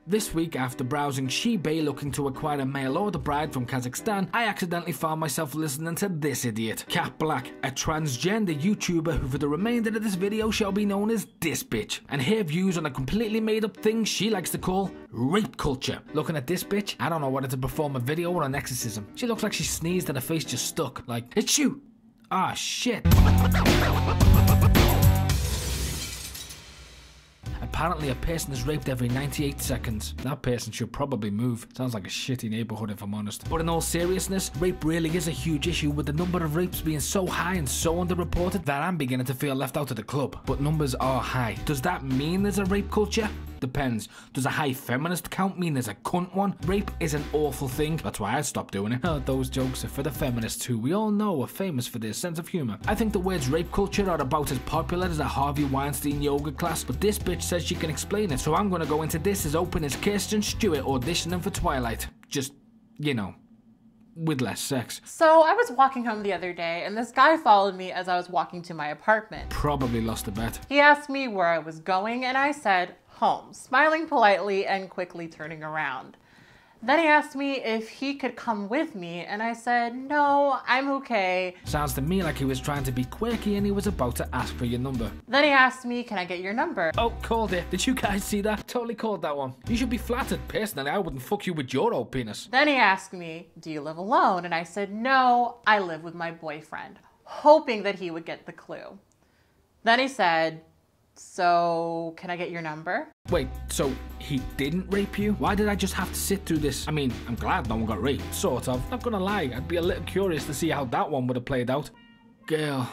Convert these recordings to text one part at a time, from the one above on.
This week, after browsing eBay looking to acquire a mail order bride from Kazakhstan, I accidentally found myself listening to this idiot, Kat Blaque, a transgender YouTuber who for the remainder of this video shall be known as this bitch, and her views on a completely made up thing she likes to call rape culture. Looking at this bitch, I don't know whether to perform a video or an exorcism. She looks like she sneezed and her face just stuck, like, it's you! Ah, shit. Apparently a person is raped every 98 seconds. That person should probably move. Sounds like a shitty neighborhood if I'm honest. But in all seriousness, rape really is a huge issue, with the number of rapes being so high and so underreported that I'm beginning to feel left out of the club. But numbers are high. Does that mean there's a rape culture? Depends. Does a high feminist count mean there's a cunt one? Rape is an awful thing. That's why I stopped doing it. Those jokes are for the feminists who we all know are famous for their sense of humor. I think the words rape culture are about as popular as a Harvey Weinstein yoga class, but this bitch says she can explain it, so I'm gonna go into this as open as Kirsten Stewart auditioning for Twilight. Just, you know, with less sex. So I was walking home the other day and this guy followed me as I was walking to my apartment. Probably lost a bet. He asked me where I was going and I said, home, smiling politely and quickly turning around. Then he asked me if he could come with me and I said, no, I'm okay. Sounds to me like he was trying to be quirky and he was about to ask for your number. Then he asked me, can I get your number? Oh, called it. Did you guys see that? Totally called that one. You should be flattered. Personally, I wouldn't fuck you with your old penis. Then he asked me, do you live alone? And I said, no, I live with my boyfriend, hoping that he would get the clue. Then he said, so, can I get your number? Wait, so he didn't rape you? Why did I just have to sit through this? I mean, I'm glad no one got raped, sort of. Not gonna lie, I'd be a little curious to see how that one would have played out. Girl,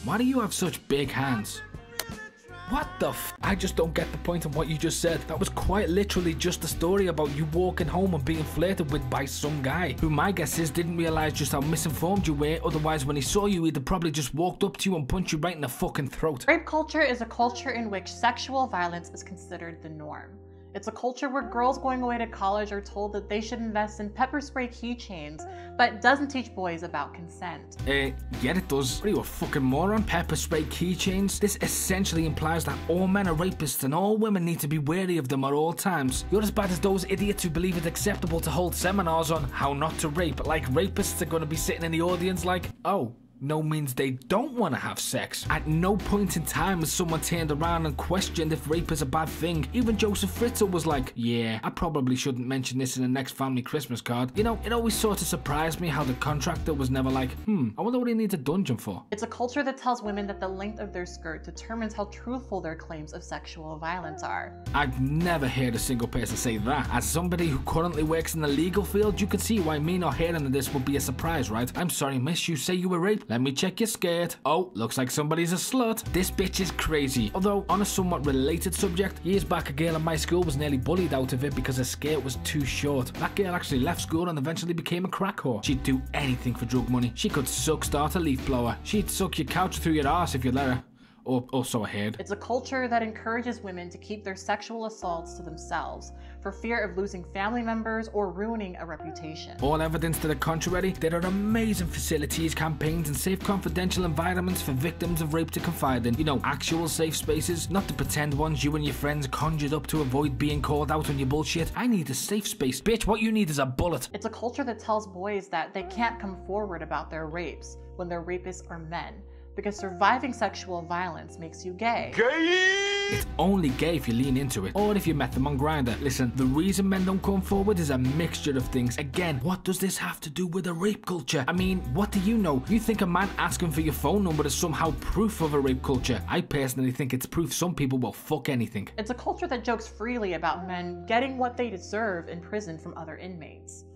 why do you have such big hands? What the f? I just don't get the point of what you just said. That was quite literally just a story about you walking home and being flirted with by some guy, who my guess is didn't realise just how misinformed you were, otherwise when he saw you he'd have probably just walked up to you and punched you right in the fucking throat. Rape culture is a culture in which sexual violence is considered the norm. It's a culture where girls going away to college are told that they should invest in pepper spray keychains, but doesn't teach boys about consent. Yeah, it does. What are you, a fucking moron? Pepper spray keychains? This essentially implies that all men are rapists and all women need to be wary of them at all times. You're as bad as those idiots who believe it's acceptable to hold seminars on how not to rape, like rapists are gonna be sitting in the audience like, oh, no means they don't want to have sex. At no point in time has someone turned around and questioned if rape is a bad thing. Even Joseph Fritzl was like, yeah, I probably shouldn't mention this in the next family Christmas card. You know, it always sort of surprised me how the contractor was never like, I wonder what he needs a dungeon for. It's a culture that tells women that the length of their skirt determines how truthful their claims of sexual violence are. I've never heard a single person say that. As somebody who currently works in the legal field, you can see why me not hearing of this would be a surprise, right? I'm sorry, miss, you say you were raped? Let me check your skirt. Oh, looks like somebody's a slut. This bitch is crazy. Although, on a somewhat related subject, years back a girl in my school was nearly bullied out of it because her skirt was too short. That girl actually left school and eventually became a crack whore. She'd do anything for drug money. She could start a leaf blower. She'd suck your couch through your arse if you let her. Or so I heard. It's a culture that encourages women to keep their sexual assaults to themselves for fear of losing family members or ruining a reputation. All evidence to the contrary, there are amazing facilities, campaigns and safe confidential environments for victims of rape to confide in. You know, actual safe spaces, not the pretend ones you and your friends conjured up to avoid being called out on your bullshit. I need a safe space. Bitch, what you need is a bullet. It's a culture that tells boys that they can't come forward about their rapes when their rapists are men, because surviving sexual violence makes you gay. It's only gay if you lean into it, or if you met them on Grindr. Listen, the reason men don't come forward is a mixture of things. Again, what does this have to do with a rape culture? I mean, what do you know? You think a man asking for your phone number is somehow proof of a rape culture? I personally think it's proof some people will fuck anything. It's a culture that jokes freely about men getting what they deserve in prison from other inmates.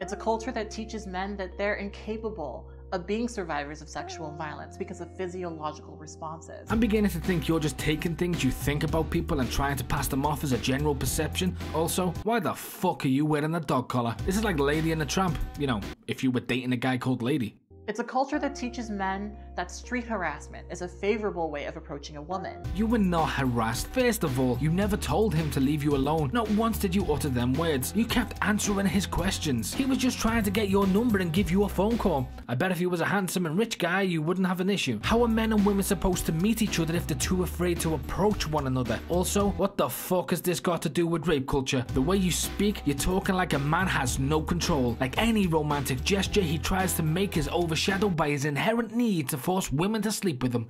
It's a culture that teaches men that they're incapable of being survivors of sexual violence because of physiological responses. I'm beginning to think you're just taking things you think about people and trying to pass them off as a general perception. Also, why the fuck are you wearing a dog collar? This is like Lady and the Tramp. You know, if you were dating a guy called Lady. It's a culture that teaches men that street harassment is a favorable way of approaching a woman. You were not harassed. First of all, you never told him to leave you alone. Not once did you utter them words. You kept answering his questions. He was just trying to get your number and give you a phone call. I bet if he was a handsome and rich guy, you wouldn't have an issue. How are men and women supposed to meet each other if they're too afraid to approach one another? Also, what the fuck has this got to do with rape culture? The way you speak, you're talking like a man has no control. Like any romantic gesture he tries to make is overshadowed by his inherent need to force women to sleep with him.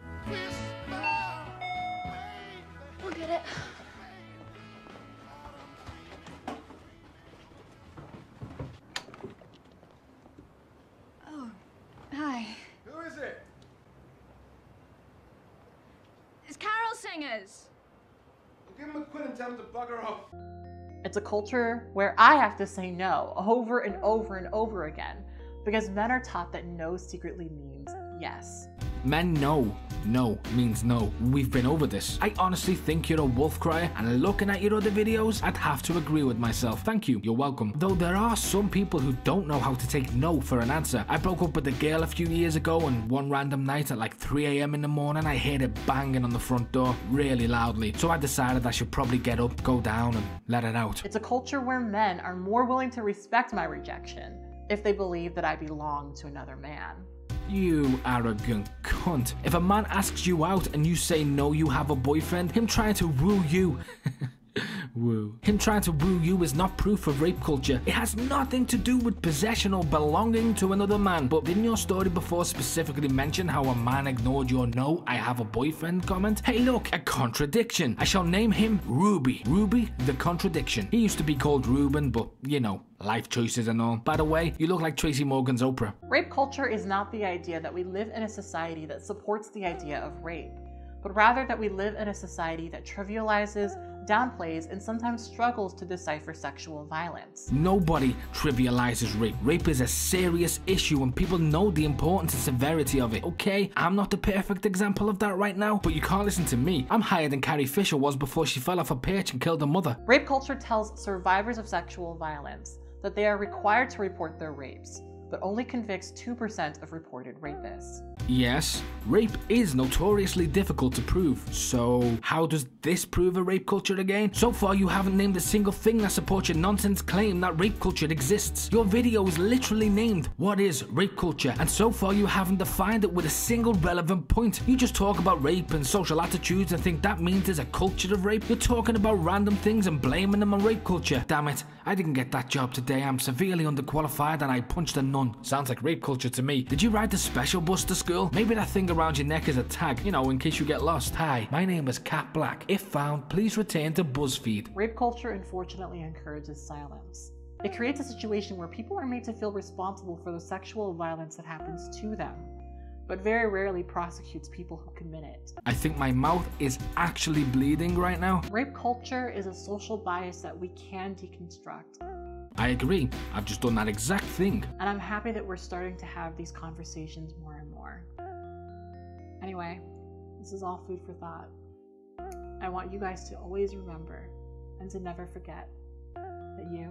We'll get it. Oh, hi. Who is it? It's Carol Singers. Give him a quid and tell him to bugger off. It's a culture where I have to say no over and over and over again because men are taught that no secretly means yes. Men know no means no. We've been over this. I honestly think you're a wolf crier, and looking at your other videos, I'd have to agree with myself. Thank you, you're welcome. Though there are some people who don't know how to take no for an answer. I broke up with a girl a few years ago, and one random night at like 3 AM in the morning, I heard it banging on the front door really loudly. So I decided I should probably get up, go down, and let it out. It's a culture where men are more willing to respect my rejection if they believe that I belong to another man. You arrogant cunt. If a man asks you out and you say no, you have a boyfriend, him trying to woo you woo. Him trying to woo you is not proof of rape culture. It has nothing to do with possession or belonging to another man. But didn't your story before specifically mention how a man ignored your no, I have a boyfriend comment? Hey look, a contradiction. I shall name him Ruby. Ruby the contradiction. He used to be called Ruben, but you know, life choices and all. By the way, you look like Tracy Morgan's Oprah. Rape culture is not the idea that we live in a society that supports the idea of rape, but rather that we live in a society that trivializes, downplays, and sometimes struggles to decipher sexual violence. Nobody trivializes rape. Rape is a serious issue and people know the importance and severity of it. Okay, I'm not the perfect example of that right now, but you can't listen to me. I'm higher than Carrie Fisher was before she fell off a perch and killed her mother. Rape culture tells survivors of sexual violence that they are required to report their rapes, but only convicts 2% of reported rapists. Yes, rape is notoriously difficult to prove, so how does this prove a rape culture again? So far you haven't named a single thing that supports your nonsense claim that rape culture exists. Your video is literally named, what is rape culture? And so far you haven't defined it with a single relevant point. You just talk about rape and social attitudes and think that means there's a culture of rape. You're talking about random things and blaming them on rape culture. Damn it, I didn't get that job today. I'm severely underqualified and I punched a nun. Sounds like rape culture to me. Did you ride the special bus to school? Maybe that thing around your neck is a tag, you know, in case you get lost. Hi, my name is Kat Blaque. If found, please return to BuzzFeed. Rape culture unfortunately encourages silence. It creates a situation where people are made to feel responsible for the sexual violence that happens to them, but very rarely prosecutes people who commit it. I think my mouth is actually bleeding right now. Rape culture is a social bias that we can deconstruct. I agree. I've just done that exact thing. And I'm happy that we're starting to have these conversations more and more. Anyway, this is all food for thought. I want you guys to always remember and to never forget that you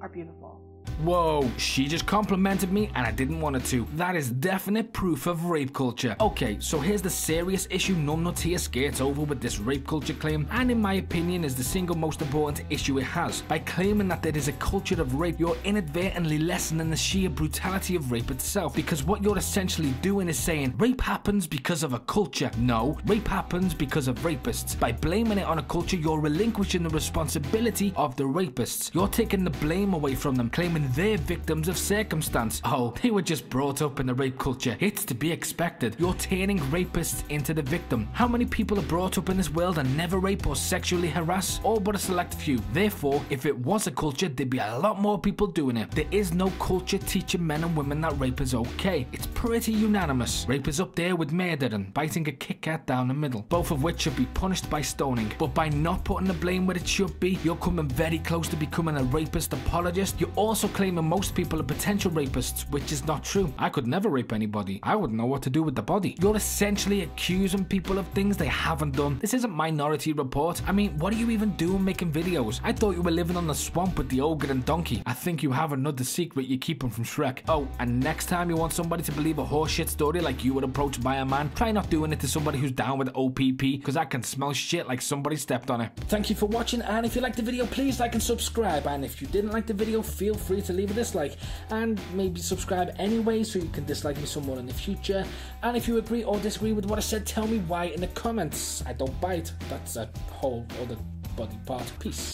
are beautiful. Whoa, she just complimented me and I didn't want her to. That is definite proof of rape culture. Okay, so here's the serious issue numbnuts here skates over with this rape culture claim, and in my opinion is the single most important issue it has. By claiming that there is a culture of rape, you're inadvertently lessening the sheer brutality of rape itself, because what you're essentially doing is saying rape happens because of a culture. No, rape happens because of rapists. By blaming it on a culture, you're relinquishing the responsibility of the rapists. You're taking the blame away from them, claiming they're victims of circumstance. Oh, they were just brought up in the rape culture. It's to be expected. You're turning rapists into the victim. How many people are brought up in this world and never rape or sexually harass? All but a select few. Therefore, if it was a culture, there'd be a lot more people doing it. There is no culture teaching men and women that rape is okay. It's pretty unanimous. Rape is up there with murder and biting a Kit Kat down the middle, both of which should be punished by stoning. But by not putting the blame where it should be, you're coming very close to becoming a rapist apologist. You're also claiming most people are potential rapists, which is not true. I could never rape anybody. I wouldn't know what to do with the body. You're essentially accusing people of things they haven't done. This isn't Minority Report. I mean, what are you even doing making videos? I thought you were living on the swamp with the ogre and donkey. I think you have another secret you're keeping from Shrek. Oh, and next time you want somebody to believe a horseshit story like you were approached by a man, try not doing it to somebody who's down with OPP, because I can smell shit like somebody stepped on it. Thank you for watching, and if you liked the video, please like and subscribe, and if you didn't like the video, feel free to leave a dislike, and maybe subscribe anyway so you can dislike me some more in the future. And if you agree or disagree with what I said, tell me why in the comments. I don't bite. That's a whole other body part. Peace.